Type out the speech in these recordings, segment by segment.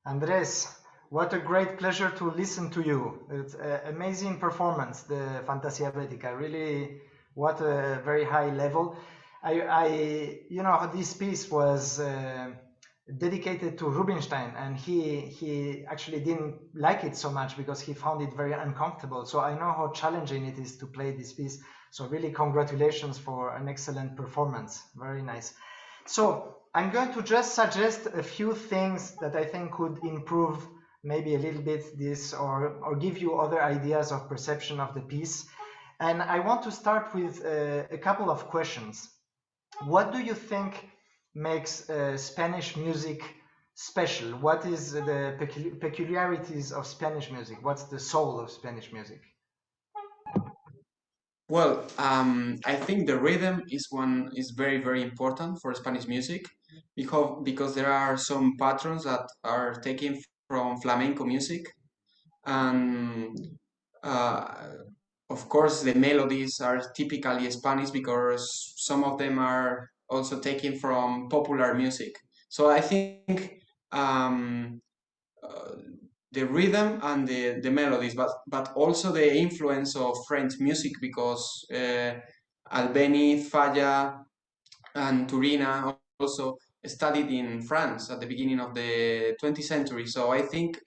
Andrés, what a great pleasure to listen to you. It's an amazing performance, the Fantasia Baetica. Really, what a very high level. This piece was dedicated to Rubinstein, and he actually didn't like it so much because he found it very uncomfortable. So I know how challenging it is to play this piece. So really, congratulations for an excellent performance. Very nice. So I'm going to just suggest a few things that I think could improve maybe a little bit this or give you other ideas of perception of the piece. And I want to start with a couple of questions. What do you think makes Spanish music special? What is the peculiarities of Spanish music? What's the soul of Spanish music? Well, I think the rhythm is very important for Spanish music because there are some patterns that are taken from flamenco music, and uh, of course the melodies are typically Spanish because some of them are also taken from popular music. So I think um, uh, the rhythm and the melodies, but also the influence of French music because Albéniz, Falla, and Turina also studied in France at the beginning of the 20th century. So I think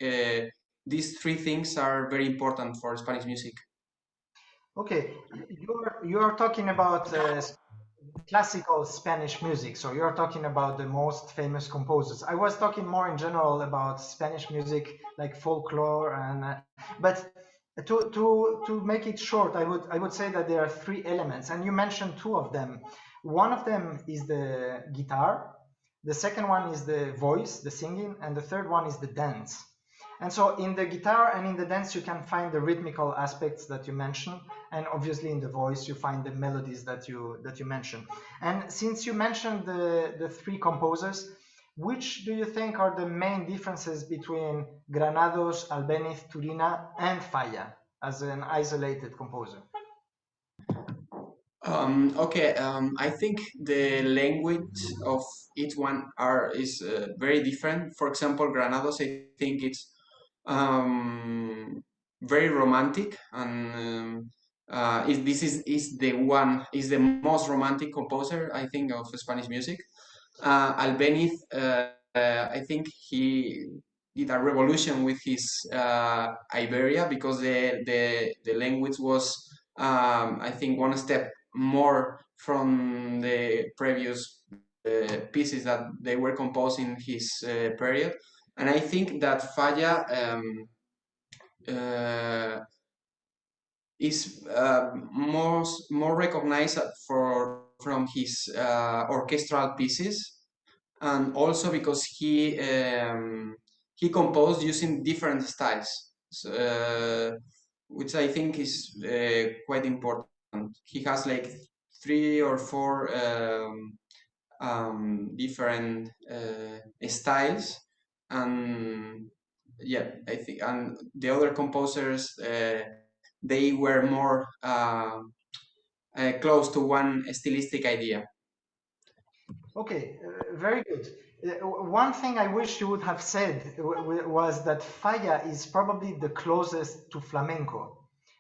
these three things are very important for Spanish music. Okay, you're talking about classical Spanish music, so you're talking about the most famous composers. I was talking more in general about Spanish music, like folklore, and but to make it short, I would say that there are three elements, and you mentioned two of them. One of them is the guitar, the second one is the voice, the singing, and the third one is the dance. And so in the guitar and in the dance, you can find the rhythmical aspects that you mentioned, and obviously in the voice, you find the melodies that you mentioned. And since you mentioned the three composers, which do you think are the main differences between Granados, Albéniz, Turina, and Falla as an isolated composer? Okay, I think the language of each one is very different. For example, Granados, I think it's very romantic, and this is the most romantic composer I think of Spanish music. Albéniz, I think he did a revolution with his Iberia because the language was I think one step more from the previous pieces that they were composed in his period. And I think that Falla uh, is more recognized from his orchestral pieces, and also because he composed using different styles, so, which I think is quite important. He has like three or four different styles, and yeah, I think, and the other composers they were more close to one stylistic idea. Okay, very good. One thing I wish you would have said was that Falla is probably the closest to flamenco.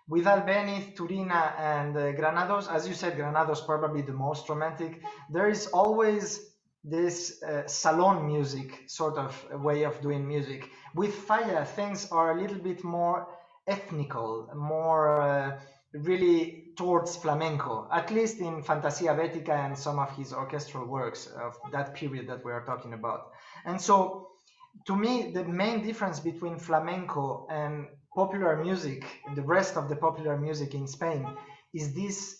With Albéniz, Turina, and Granados, as you said, Granados probably the most romantic. There is always this salon music sort of way of doing music. With Falla, things are a little bit more ethnical, more really towards flamenco, at least in Fantasia Baetica and some of his orchestral works of that period that we are talking about. And so, to me, the main difference between flamenco and popular music, the rest of the popular music in Spain, is this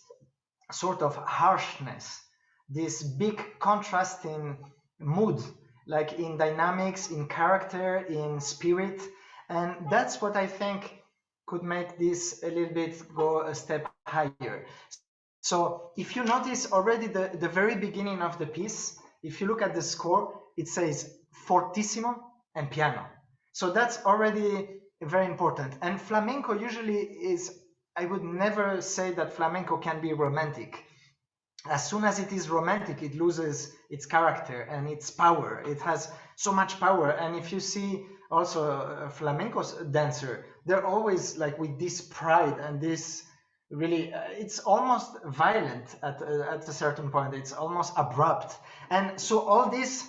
sort of harshness, this big contrasting mood, like in dynamics, in character, in spirit. And that's what I think could make this a little bit go a step higher. So if you notice already the very beginning of the piece, if you look at the score, it says fortissimo and piano. So that's already very important. And flamenco usually is, I would never say that flamenco can be romantic. As soon as it is romantic, it loses its character and its power. It has so much power. And if you see also flamenco's dancer, they're always like with this pride and this really it's almost violent at a certain point. It's almost abrupt, and so all this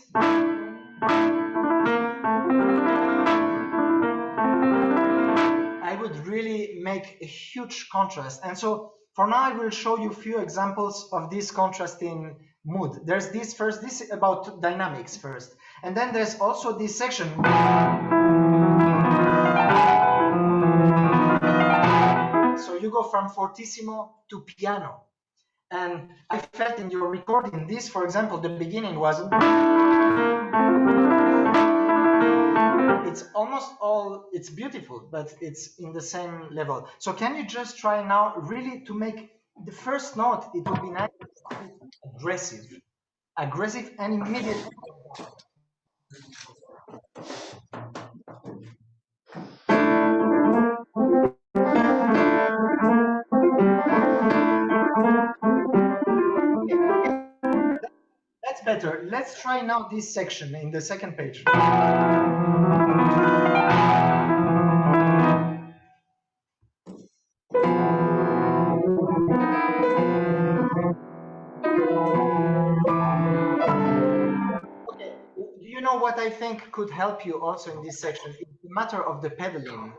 I would really make a huge contrast. And so for now, I will show you a few examples of this contrasting mood. There's this first, this is about dynamics first. And then there's also this section. So you go from fortissimo to piano. And I felt in your recording this, for example, the beginning was... It's almost all, it's beautiful, but it's in the same level. So can you just try now really to make the first note, it would be nice, aggressive and immediate. That's better. Let's try now this section in the second page. Okay, do you know what I think could help you also in this section? It's the matter of the pedaling.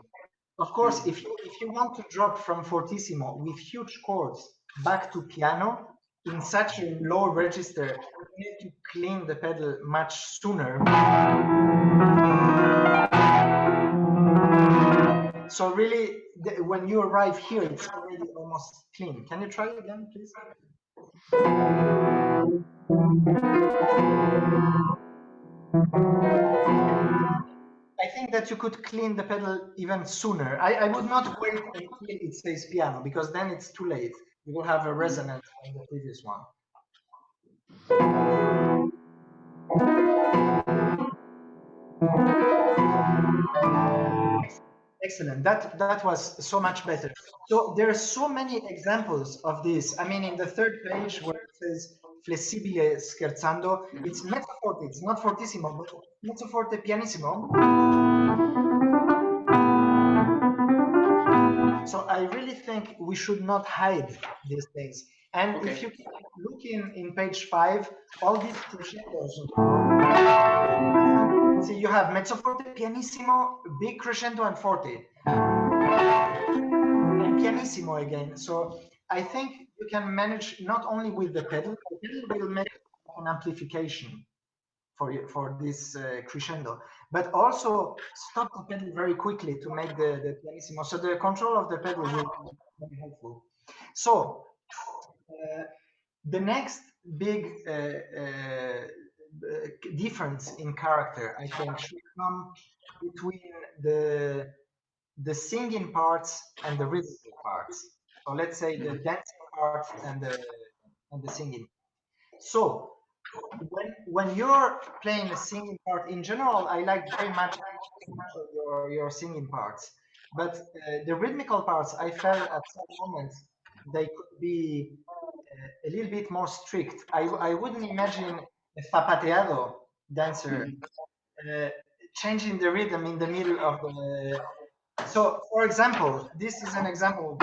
Of course, if you want to drop from fortissimo with huge chords back to piano in such a low register, you need to clean the pedal much sooner. So really, when you arrive here, it's already almost clean. Can you try again, please? I think that you could clean the pedal even sooner. I would not wait until it says piano, because then it's too late. You will have a resonance on the previous one. Excellent. That was so much better. So there are so many examples of this. I mean, in the third page where it says flessibile scherzando, it's mezzo forte, it's not fortissimo, but mezzo forte pianissimo. So I really think we should not hide these things. And if you keep looking in page 5, all these crescendos. See, you have mezzo forte, pianissimo, big crescendo, and forte. And pianissimo again. So I think you can manage not only with the pedal, the pedal will make an amplification for this crescendo, but also stop the pedal very quickly to make the pianissimo. So the control of the pedal will be very helpful. So the next big difference in character, I think, should come between the singing parts and the rhythmic parts. So let's say the dancing part and the singing. So when you're playing a singing part, in general, I like very much your singing parts, but the rhythmical parts, I felt at some moments they could be a little bit more strict. I wouldn't imagine a zapateado dancer changing the rhythm in the middle of the. So, for example, this is an example.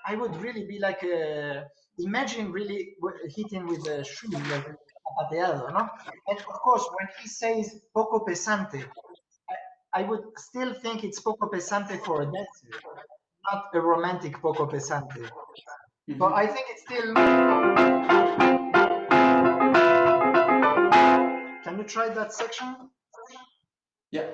I would really be like, imagine really hitting with a shoe, like a pateado, no? And of course, when he says poco pesante, I would still think it's poco pesante for a dancer, not a romantic poco pesante. So I think it's still. Can you try that section? Yeah.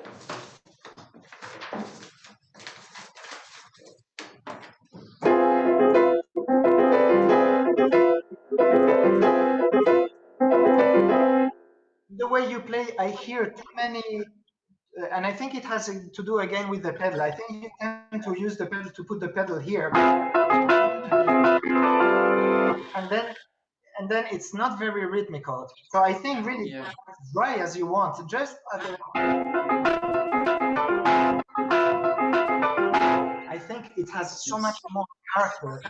The way you play, I hear too many, and I think it has to do again with the pedal. I think you tend to use the pedal to put the pedal here, and then it's not very rhythmical. So I think really as dry as you want, just I think it has so much more character,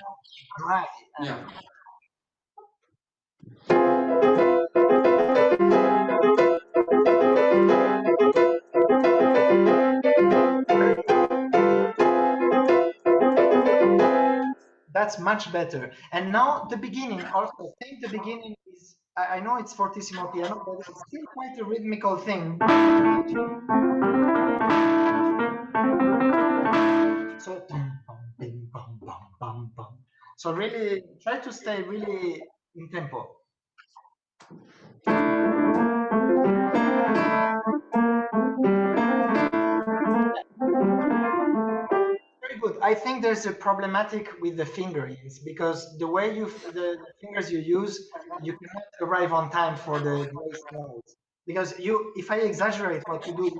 dry. And that's much better. And now the beginning also. I think the beginning is, I know it's fortissimo piano, but it's still quite a rhythmical thing. So, so really try to stay really in tempo. Very good. I think there's a problematic with the fingerings because the way the fingers you use, you cannot arrive on time for the grace notes. Because if I exaggerate what you do,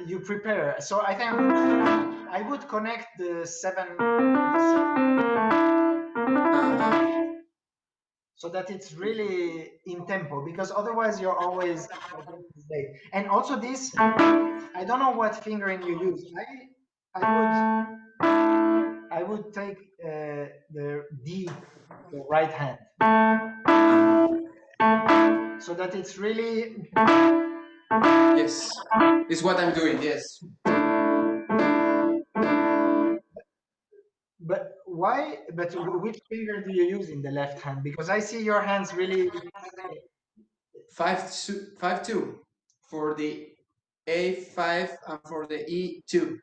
you prepare. So I think I would connect the 7 so that it's really in tempo, because otherwise you're always late. And also this, I don't know what fingering you use. I would take the D, the right hand, so that it's really. Yes, it's what I'm doing. Yes. But why? But which finger do you use in the left hand? Because I see your hands really. 5-2 for the A5 and for the E2.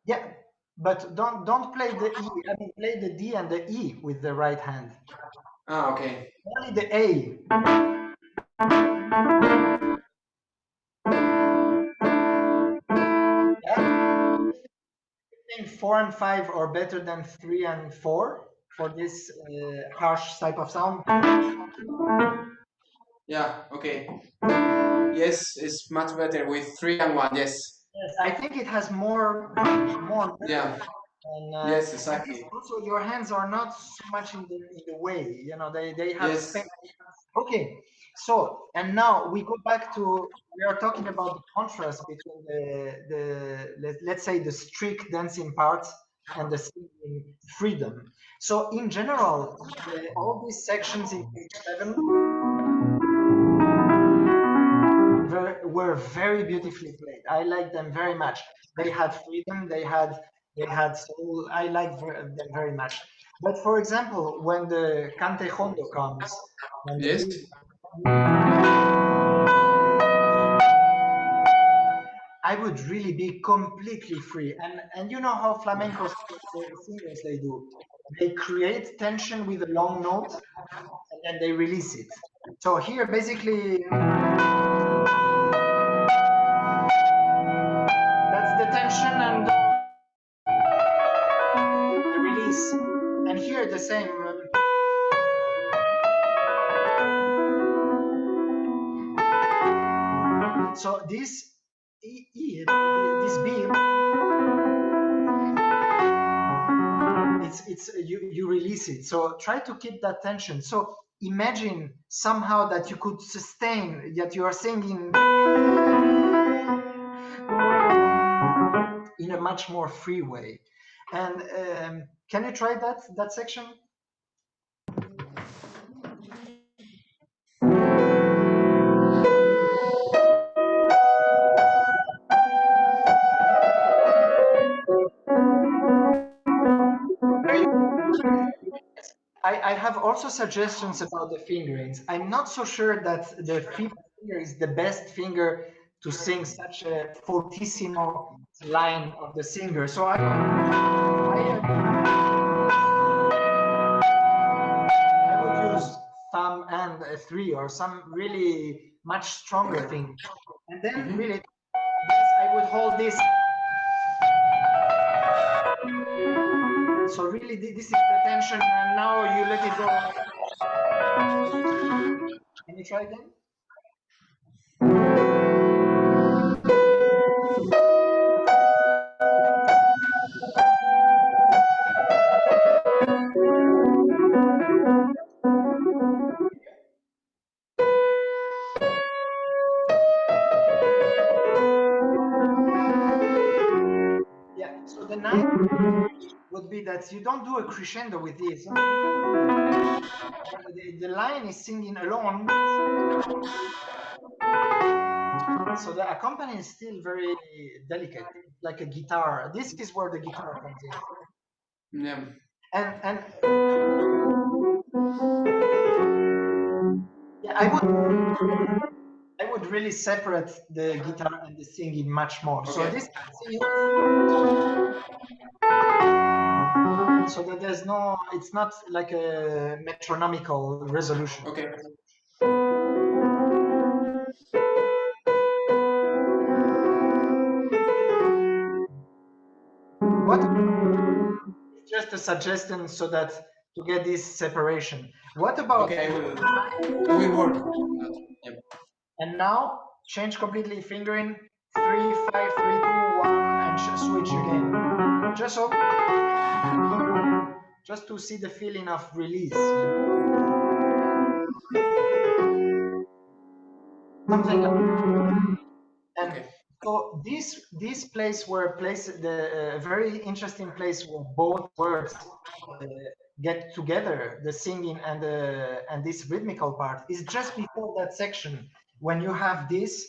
Yeah, but don't play the E. I mean, play the D and the E with the right hand. Ah, okay. Only the A. Yeah. I think 4 and 5 are better than 3 and 4 for this harsh type of sound. Yeah. Okay. Yes, it's much better with 3 and 1. Yes. Yes, I think it has more. Yeah. And, Yes, exactly. and also, your hands are not so much in the way. You know, they have Yes. space. Okay, so and now we go back to, we are talking about the contrast between let's say the strict dancing parts and the singing freedom. So in general, all these sections in page 7 were very beautifully played. I like them very much. They had freedom. They had soul. I like them very much. But for example, when the cante hondo comes, when the Yes. I would really be completely free. And you know how flamenco singers they do? They create tension with a long note and then they release it. So here basically that's the tension and the release. And here the same. So this this beam, it's you release it. So try to keep that tension. So imagine somehow that you could sustain, that you are singing in a much more free way. And can you try that section? I have also suggestions about the fingerings. I'm not so sure that the fifth finger is the best finger to sing such a fortissimo line of the singer. So I would use thumb and a 3 or some really much stronger thing. And then really, I would hold this. So really, this is the tension, and now you let it go. Can you try again? Yeah, so the ninth would be that you don't do a crescendo with this. The line is singing alone. So the accompaniment is still very delicate, like a guitar. This is where the guitar comes in. Yeah. And yeah, I would really separate the guitar and the singing much more. So Okay. this, so that there's no, it's not like a metronomical resolution. Okay. What? It's just a suggestion so that to get this separation. What about? Okay. I will work on that. Yep. And now change completely fingering 3, 5, 3, 2, 1, and switch again. Just so, just to see the feeling of release. Something. And Okay. so this place where the very interesting place where both words get together, the singing and this rhythmical part, is just before that section when you have this.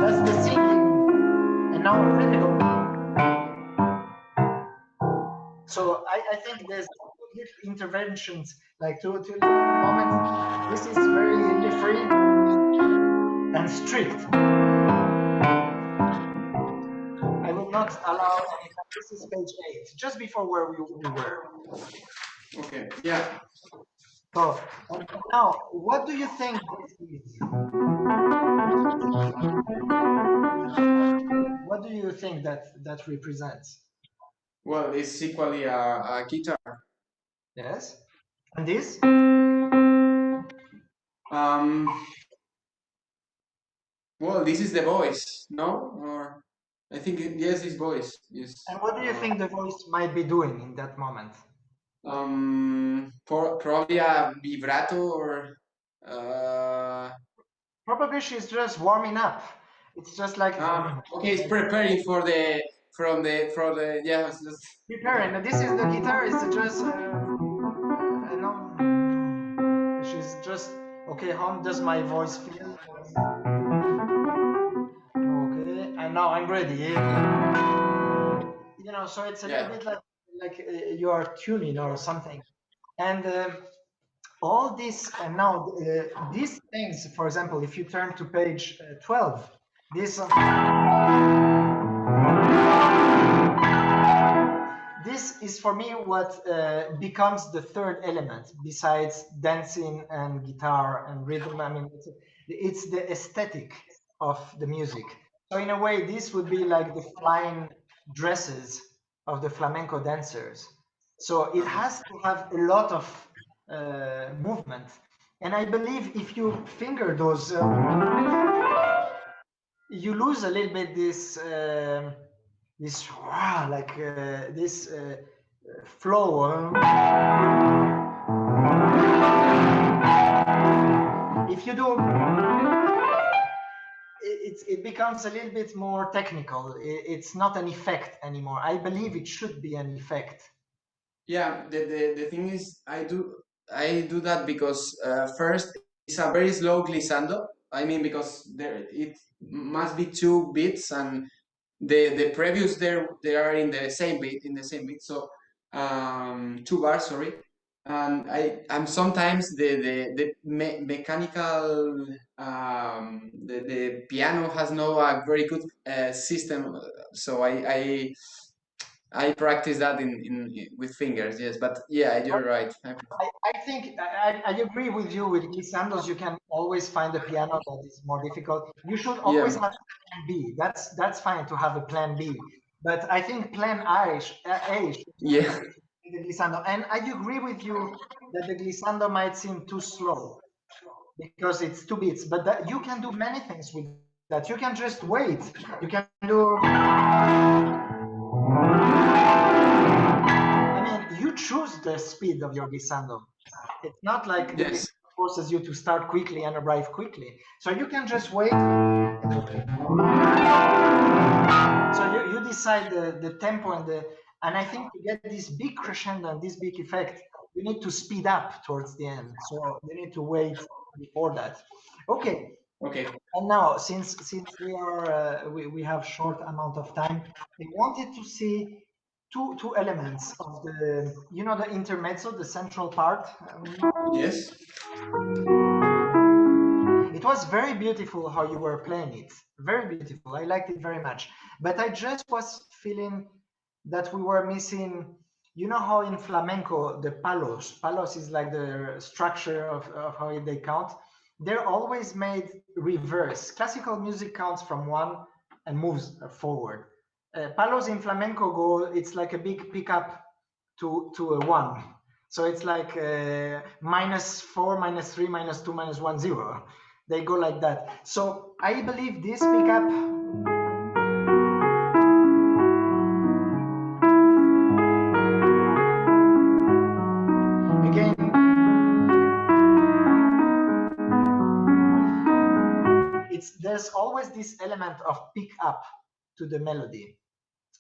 That's the singing, and now rhythmical. So I think there's little interventions, like two moments. This is very free and strict. I will not allow any. This is page 8, just before where we were. Okay. Yeah. So and now, what do you think this is? What do you think that represents? Well, it's equally a guitar. Yes. And this? Um. Well, this is the voice, no? Or I think yes, this voice is. And what do you think the voice might be doing in that moment? Probably a vibrato or. Uh, Probably she's just warming up. It's just like okay, it's preparing for the yeah. preparing. Okay. This is the guitar. It's just no. She's just okay. How does my voice feel? Okay, and now I'm ready. You know, so it's a little Yeah. bit like you are tuning or something, and all this. And now these things, for example, if you turn to page 12, this. This is for me what becomes the third element besides dancing and guitar and rhythm. I mean, it's the aesthetic of the music. So in a way, this would be like the flying dresses of the flamenco dancers. So it has to have a lot of movement. And I believe if you finger those, you lose a little bit this this like this flow. If you do, it becomes a little bit more technical. It's not an effect anymore. I believe it should be an effect. Yeah, the thing is, I do that because first it's a very slow glissando. I mean, because there it must be two beats, and the previous they are in the same beat. So two bars, sorry. And I'm sometimes the mechanical the piano has no a very good system, so I practice that in with fingers, yes. But yeah, you're right. I think I agree with you. With glissandos, you can always find a piano that is more difficult. You should always Yeah, have a plan B. That's fine to have a plan B. But I think plan A should yeah, be the glissando. And I agree with you that the glissando might seem too slow because it's 2 beats. But that you can do many things with that. You can just wait. You can do. I mean, you choose the speed of your glissando. It's not like the yes, glissando forces you to start quickly and arrive quickly. So you can just wait. So you decide the tempo and I think to get this big crescendo and this big effect, you need to speed up towards the end. So you need to wait before that. Okay. Okay. And now, since we have short amount of time, I wanted to see two elements of the intermezzo, the central part. Yes. It was very beautiful how you were playing it. Very beautiful. I liked it very much. But I just was feeling that we were missing. You know how in flamenco the palos is like the structure of how they count. They're always made reverse. Classical music counts from one and moves forward. Palos in flamenco go. It's like a big pickup to a one. So it's like -4, -3, -2, -1, 0. They go like that. So I believe this pickup again, there's always this element of pick up to the melody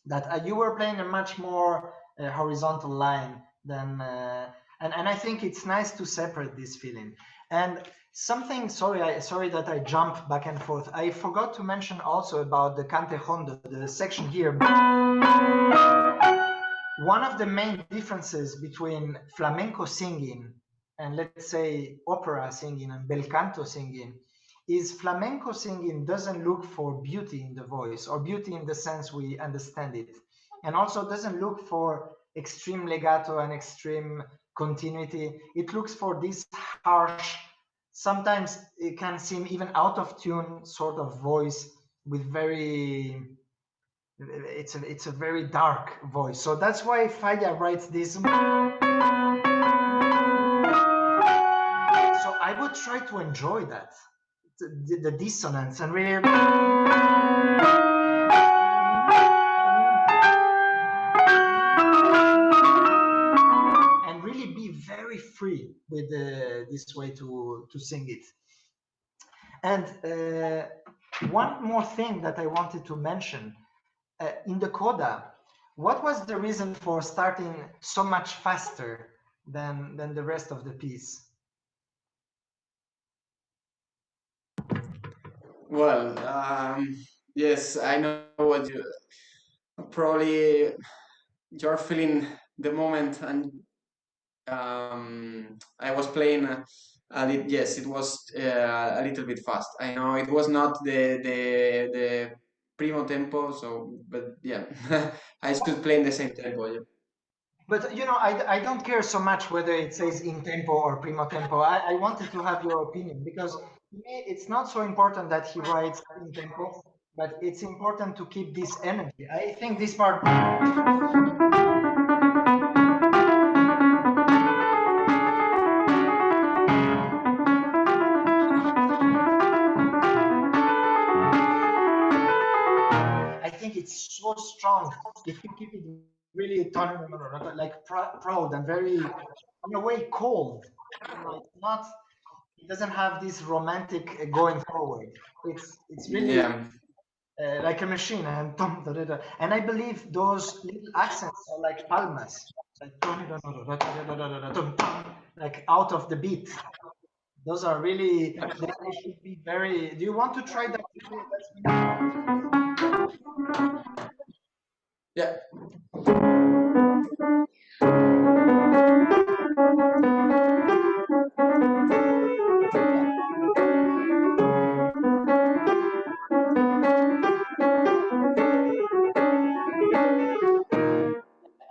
that you were playing a much more horizontal line than and I think it's nice to separate this feeling. And something, sorry that I jump back and forth. I forgot to mention also about the cante hondo, the section here. One of the main differences between flamenco singing and, let's say, opera singing and bel canto singing is flamenco singing doesn't look for beauty in the voice, or beauty in the sense we understand it, and also doesn't look for extreme legato and extreme continuity. It looks for this harsh, sometimes it can seem even out of tune sort of voice with very, it's a very dark voice. So that's why Falla writes this. So I would try to enjoy that, the dissonance, and really be very free with this way to sing it. And one more thing that I wanted to mention, in the coda, what was the reason for starting so much faster than the rest of the piece? Well, yes, I know what you probably you're feeling the moment, and I was playing yes, it was a little bit fast. I know it was not the primo tempo, so but yeah, I should play in the same tempo. Yeah. But I don't care so much whether it says in tempo or primo tempo. I wanted to have your opinion, because to me it's not so important that he writes in tempo, but it's important to keep this energy. I think this part. I think it's so strong if you keep it really like proud and very, in a way, cold. It's not. It doesn't have this romantic going forward. It's really Yeah. like a machine, and I believe those little accents are like palmas, like out of the beat. Those are really, they should be very. Do you want to try that? Yeah.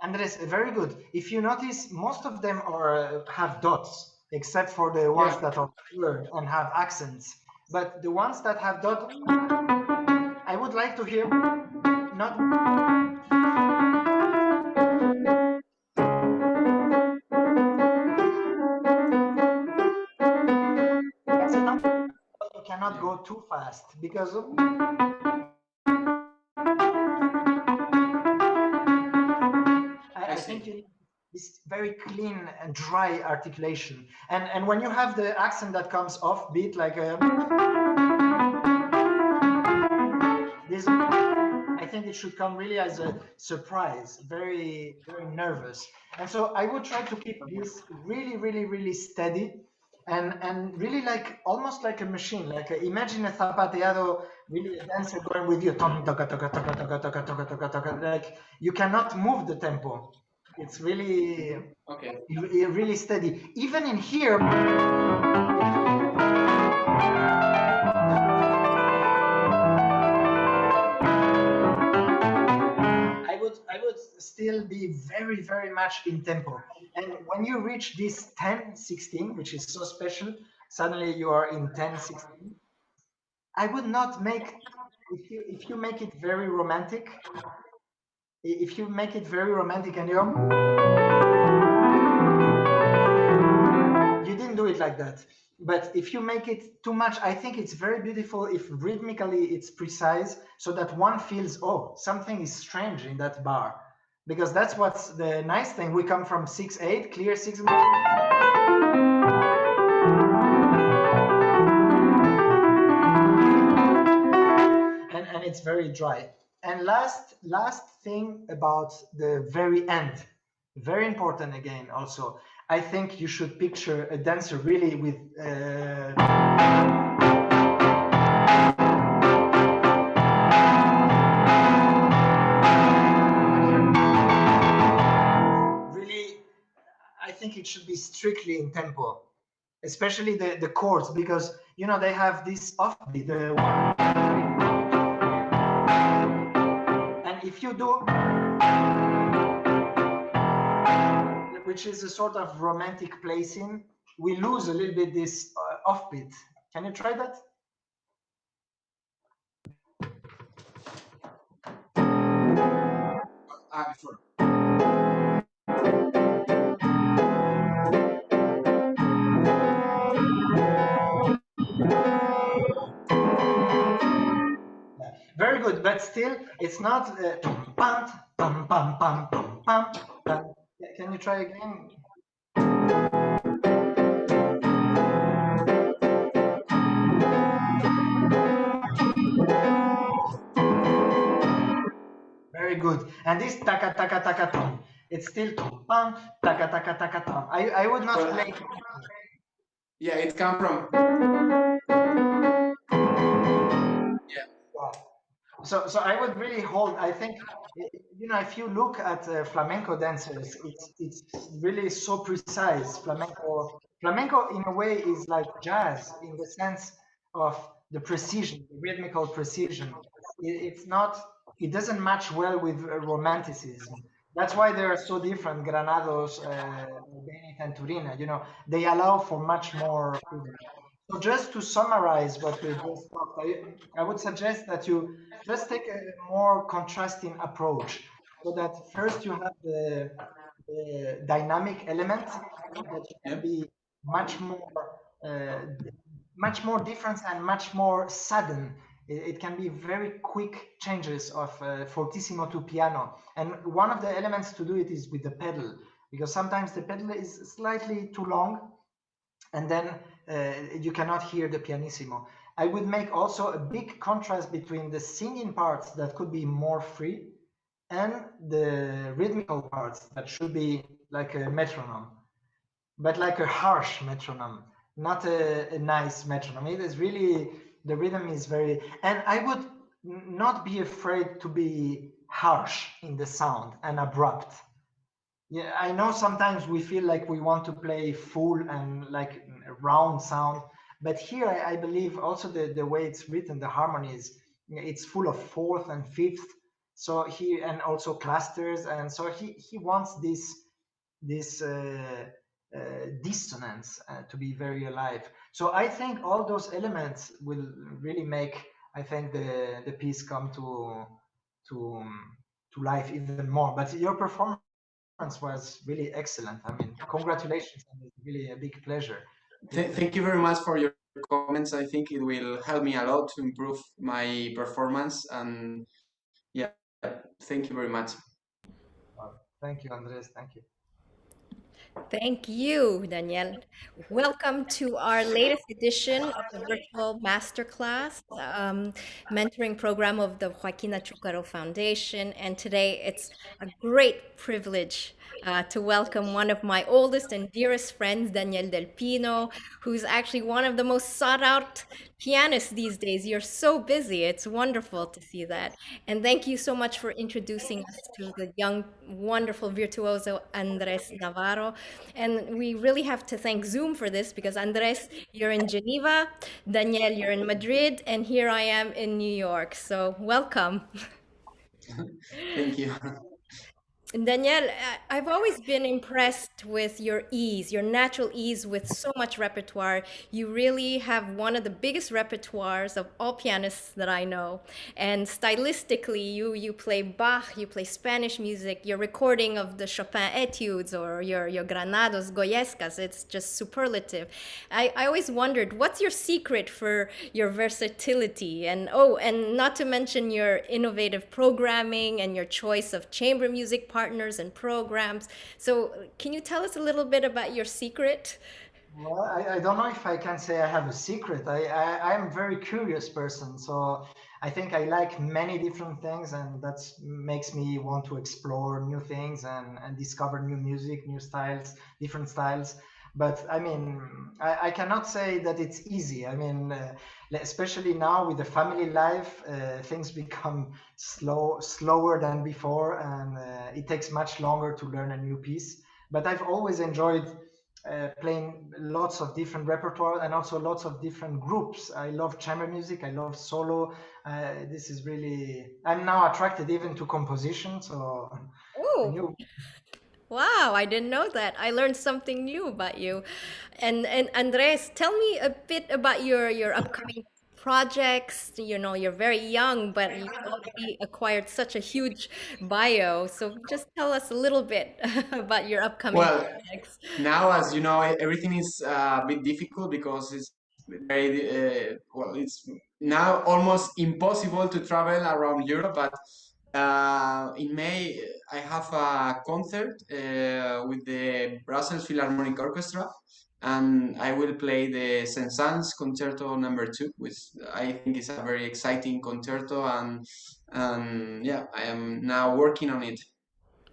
Andres, very good. If you notice, most of them are have dots, except for the ones Yeah. that are slurred and have accents. But the ones that have dots, I would like to hear. Not. That's enough. You cannot go too fast, because I think you need this very clean and dry articulation. And when you have the accent that comes off beat, like this, I think it should come really as a surprise, very, very nervous. And so I would try to keep this really, really, really steady. and really like almost like a machine. Like imagine a zapateado, really a dancer going with you, tom, toca, toca, toca, toca, toca, toca, toca, toca. Like you cannot move the tempo. It's really Okay. really steady. Even in here. I would still be very, very much in tempo. And when you reach this 10-16, which is so special, suddenly you are in 10-16. I would not make, if you make it very romantic, if you make it very romantic and you didn't do it like that. But if you make it too much, I think it's very beautiful if rhythmically it's precise so that one feels, oh, something is strange in that bar. Because that's what's the nice thing. We come from 6/8, clear 6. And it's very dry. And last thing about the very end, very important again also. I think you should picture a dancer really with really, I think it should be strictly in tempo, especially the chords, because you know they have this offbeat, and if you do, which is a sort of romantic placing, we lose a little bit this offbeat. Can you try that? Sure. Very good, but still, it's not. Pam, pam, pam, pam, pam, pam, pam. Can you try again? Very good. And this taka taka taka tom, it's still tom pam taka taka taka tom. I would not play. Yeah, it comes from. Yeah. So I would really hold. I think you know if you look at flamenco dancers, it's really so precise. Flamenco in a way is like jazz in the sense of the precision, the rhythmical precision. It's not. It doesn't match well with romanticism. That's why they are so different. Granados, Albéniz, and Turina. You know, they allow for much more freedom. So just to summarize what we just talked, I would suggest that you just take a more contrasting approach so that first you have the dynamic element that can Yeah. be much more uh, much more different and much more sudden. It can be very quick changes of fortissimo to piano, and one of the elements to do it is with the pedal, because sometimes the pedal is slightly too long and then you cannot hear the pianissimo. I would make also a big contrast between the singing parts that could be more free and the rhythmical parts that should be like a metronome, but like a harsh metronome, not a nice metronome. It is really, the rhythm is very, and I would not be afraid to be harsh in the sound and abrupt. Yeah, I know sometimes we feel like we want to play full and like a round sound, but here I believe also the way it's written, the harmonies, it's full of fourth and fifth. So he, and also clusters, and so he wants this dissonance to be very alive. So I think all those elements will really make, I think, the piece come to to life even more. But your performance was really excellent. I mean, congratulations, and it's really a big pleasure. Thank you very much for your comments. I think it will help me a lot to improve my performance. And yeah, thank you very much. Well, thank you, Andres. Thank you. Thank you, Danielle. Welcome to our latest edition of the virtual masterclass mentoring program of the Joaquín Achúcarro Foundation. And today it's a great privilege to welcome one of my oldest and dearest friends, Daniel Del Pino, who's actually one of the most sought out pianists these days. You're so busy. It's wonderful to see that. And thank you so much for introducing us to the young, wonderful virtuoso Andrés Navarro. And we really have to thank Zoom for this because Andres, you're in Geneva, Danielle, you're in Madrid, and here I am in New York. So welcome. Thank you. And Danielle, I've always been impressed with your ease, your natural ease with so much repertoire. You really have one of the biggest repertoires of all pianists that I know. And stylistically, you play Bach, you play Spanish music, your recording of the Chopin etudes or your Granados, Goyescas, it's just superlative. I always wondered, what's your secret for your versatility? And oh, and not to mention your innovative programming and your choice of chamber music partners and programs. So, can you tell us a little bit about your secret? Well, I don't know if I can say I have a secret. I'm a very curious person, so I think I like many different things, and that makes me want to explore new things and discover new music, new styles, different styles. But I mean, I cannot say that it's easy. I mean, especially now with the family life, things become slower than before, and it takes much longer to learn a new piece. But I've always enjoyed playing lots of different repertoire and also lots of different groups. I love chamber music. I love solo. This is really. I'm now attracted even to composition. So a Oh, new. wow, I didn't know that. I learned something new about you. And Andres, tell me a bit about your upcoming projects. You know, you're very young, but you've already acquired such a huge bio. So just tell us a little bit about your upcoming Well, projects. now, as you know, everything is a bit difficult because it's very well. It's now almost impossible to travel around Europe. But in May, I have a concert with the Brussels Philharmonic Orchestra, and I will play the Saint-Saëns Concerto Number 2, which I think is a very exciting concerto, and yeah, I am now working on it.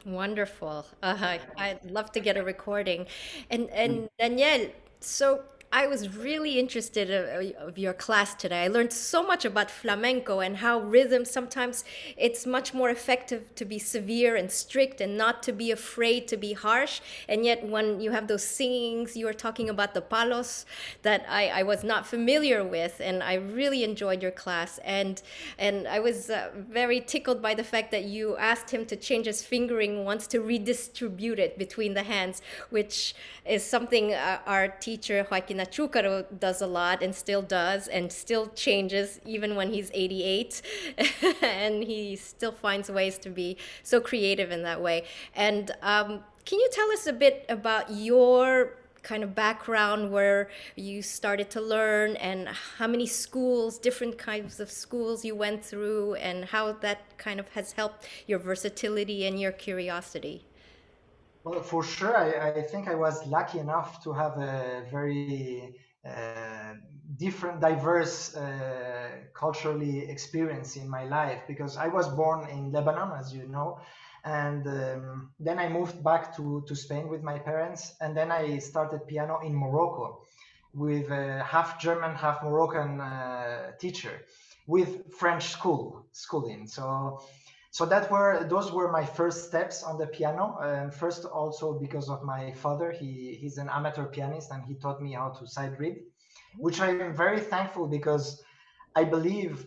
Wonderful. I'd love to get a recording. And Danielle, so I was really interested of your class today. I learned so much about flamenco and how rhythm sometimes it's much more effective to be severe and strict and not to be afraid to be harsh. And yet when you have those singings, you were talking about the palos that I was not familiar with, and I really enjoyed your class. And I was very tickled by the fact that you asked him to change his fingering once to redistribute it between the hands, which is something our teacher Joaquín Achúcarro does a lot and still does and still changes even when he's 88 and he still finds ways to be so creative in that way. And can you tell us a bit about your kind of background where you started to learn and how many schools, different kinds of schools you went through, and how that kind of has helped your versatility and your curiosity? Well, for sure, I think I was lucky enough to have a very uh, different, diverse culturally experience in my life because I was born in Lebanon, as you know, and then I moved back to Spain with my parents, and then I started piano in Morocco with a half German, half Moroccan teacher with French schooling. So those were my first steps on the piano. First, also because of my father, he's an amateur pianist and he taught me how to sight read, which I am very thankful because I believe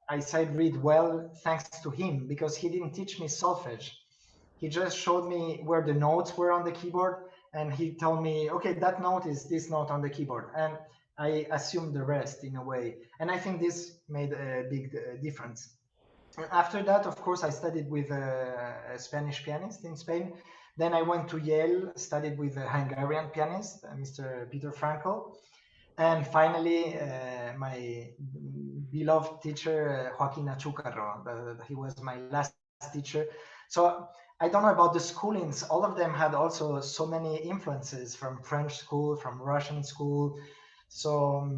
I sight read well thanks to him because he didn't teach me solfege. He just showed me where the notes were on the keyboard and he told me, okay, that note is this note on the keyboard. And I assumed the rest in a way. And I think this made a big difference. And after that, of course, I studied with a Spanish pianist in Spain. Then I went to Yale, studied with a Hungarian pianist, Mr. Peter Frankel. And finally, my beloved teacher, Joaquín Achúcarro. He was my last teacher. So I don't know about the schoolings. All of them had also so many influences from French school, from Russian school. So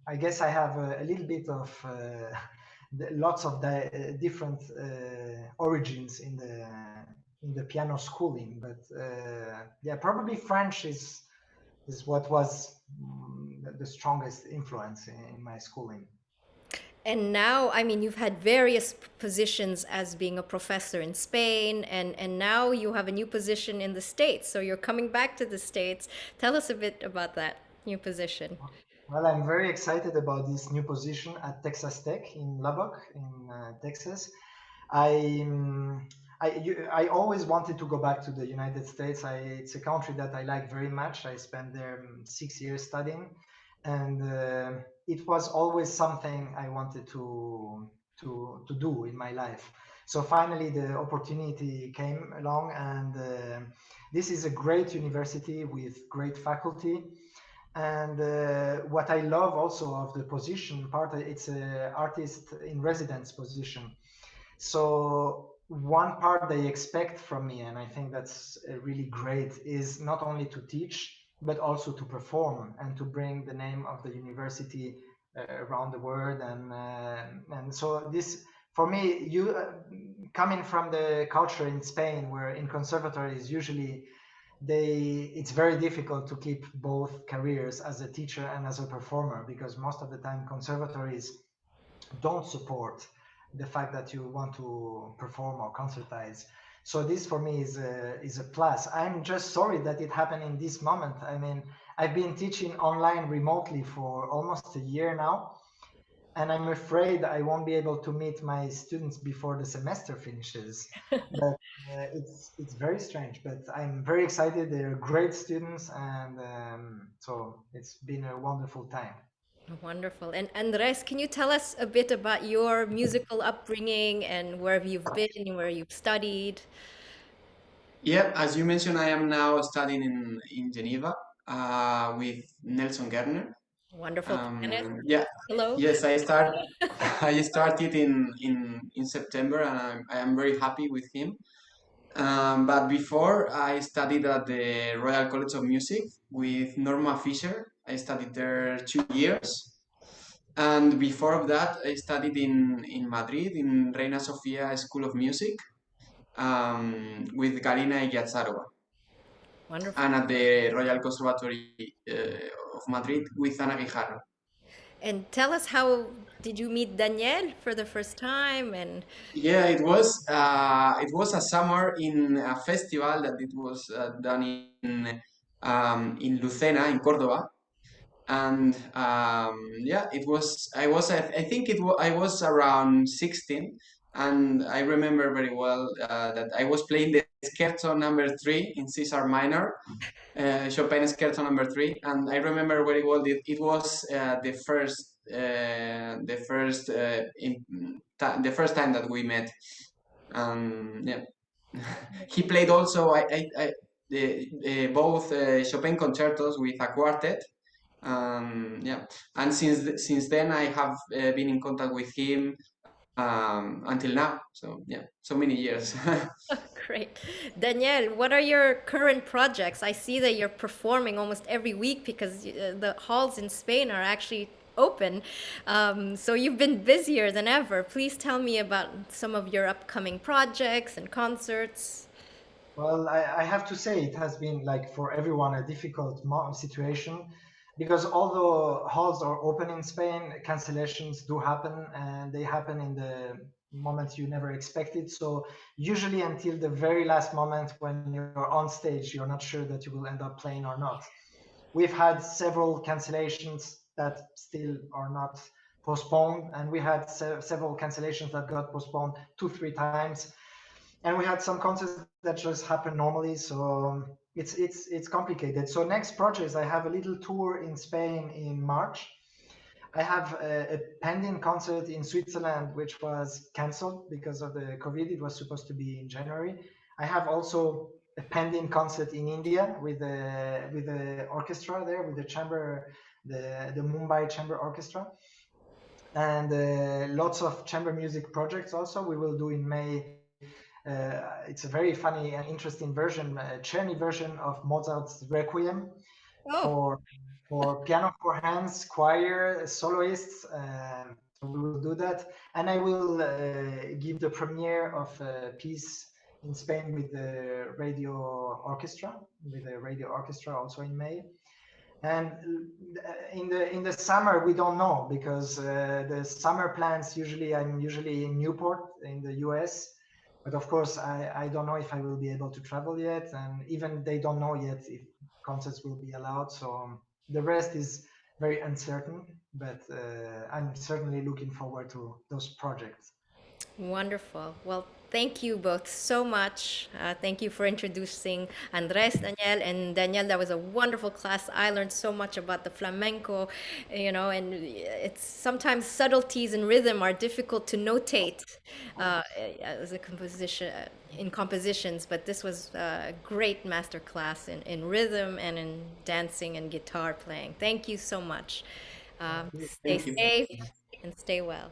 I guess I have a little bit of lots of different origins in the piano schooling. But yeah, probably French is what was the strongest influence in my schooling. And now, I mean, you've had various positions as being a professor in Spain, and now you have a new position in the States. So you're coming back to the States. Tell us a bit about that new position. Well, I'm very excited about this new position at Texas Tech in Lubbock, in Texas. I, I always wanted to go back to the United States. It's a country that I like very much. I spent there 6 years studying, and it was always something I wanted to do in my life. So finally, the opportunity came along, and this is a great university with great faculty. And what I love also of the position part, it's a artist in residence position. So one part they expect from me, and I think that's really great, is not only to teach, but also to perform and to bring the name of the university around the world. And so this, for me, you coming from the culture in Spain, where in conservatories usually it's very difficult to keep both careers as a teacher and as a performer, because most of the time conservatories don't support the fact that you want to perform or concertize. So this for me is a plus. I'm just sorry that it happened in this moment. I mean, I've been teaching online remotely for almost a year now, and I'm afraid I won't be able to meet my students before the semester finishes. But it's very strange. But I'm very excited. They're great students, and so it's been a wonderful time. Wonderful. And Andres, can you tell us a bit about your musical upbringing and where you've been, where you've studied? Yeah, as you mentioned, I am now studying in Geneva with Nelson Gerner. Wonderful pianist. Yeah, Hello. yes, I started in September, and I am very happy with him. But before, I studied at the Royal College of Music with Norma Fischer. I studied there 2 years. And before of that, I studied in Madrid, in Reina Sofia School of Music, with Galina Iyazzarova. Wonderful. And at the Royal Conservatory of Madrid with Ana Guijarro. And tell us, how did you meet Daniel for the first time? And Yeah, it was a summer in a festival that it was done in Lucena in Córdoba, and yeah, it was I think I was around 16, and I remember very well that I was playing the scherzo number 3 in Caesar minor, Chopin Scherzo number 3, and I remember very well it was the first time that we met. Yeah, he played also both Chopin concertos with a quartet. Yeah, and since then I have been in contact with him until now. So yeah, so many years. great. Danielle, what are your current projects? I see that you're performing almost every week because the halls in Spain are actually open. So you've been busier than ever. Please tell me about some of your upcoming projects and concerts. Well, I have to say it has been, like, for everyone, a difficult situation, because although halls are open in Spain, cancellations do happen, and they happen in the moments you never expected. So usually until the very last moment when you're on stage, you're not sure that you will end up playing or not. We've had several cancellations that still are not postponed, and we had several cancellations that got postponed 2 3 times, and we had some concerts that just happen normally. So it's complicated. So next projects, I have a little tour in Spain in March. I have a pending concert in Switzerland which was cancelled because of the COVID. It was supposed to be in January. I have also a pending concert in India with the orchestra there, with the chamber, the Mumbai Chamber Orchestra, and lots of chamber music projects also we will do in May It's a very funny and interesting version, a Czerny version of Mozart's Requiem Oh, for piano for hands, choir, soloists. So we will do that, and I will give the premiere of a piece in Spain with the radio orchestra also in May. And in the summer we don't know, because the summer plans, I'm usually in Newport in the US, but of course I don't know if I will be able to travel yet, and even they don't know yet if concerts will be allowed. So the rest is very uncertain, but I'm certainly looking forward to those projects. wonderful. Well, thank you both so much. Thank you for introducing Andres, Daniel, and Daniel. That was a wonderful class. I learned so much about the flamenco, and it's sometimes subtleties in rhythm are difficult to notate as a composition in compositions. But this was a great master class in rhythm and in dancing and guitar playing. Thank you so much. Stay Thank you. safe and stay well.